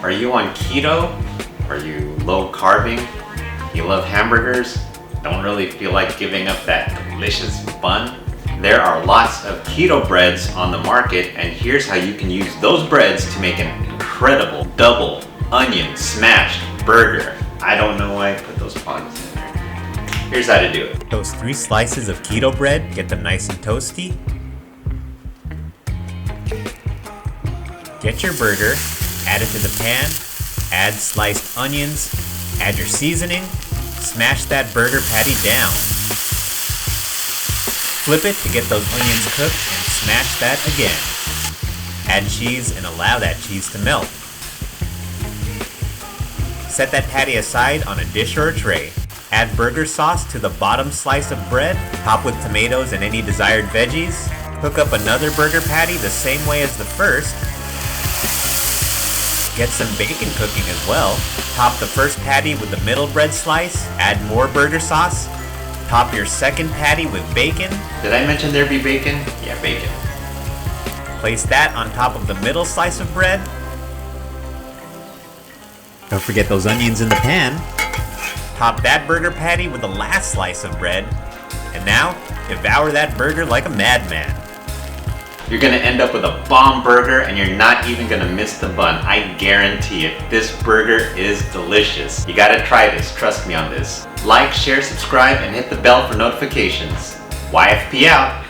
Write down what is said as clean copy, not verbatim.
Are you on keto? Are you low carbing? You love hamburgers? Don't really feel like giving up that delicious bun? There are lots of keto breads on the market, and here's how you can use those breads to make an incredible double onion smashed burger. I don't know why I put those puns in there. Here's how to do it. Toast 3 slices of keto bread, get them nice and toasty. Get your burger, add it to the pan, add sliced onions, add your seasoning, smash that burger patty down. Flip it to get those onions cooked and smash that again. Add cheese and allow that cheese to melt. Set that patty aside on a dish or a tray. Add burger sauce to the bottom slice of bread, top with tomatoes and any desired veggies. Cook up another burger patty the same way as the first. Get some bacon cooking as well. Top the first patty with the middle bread slice, add more burger sauce. Top your second patty with bacon. Did I mention there'd be bacon? Yeah, bacon. Place that on top of the middle slice of bread. Don't forget those onions in the pan. Top that burger patty with the last slice of bread. And now, devour that burger like a madman. You're gonna end up with a bomb burger and you're not even gonna miss the bun. I guarantee it. This burger is delicious. You gotta try this, trust me on this. Like, share, subscribe, and hit the bell for notifications. YFP out.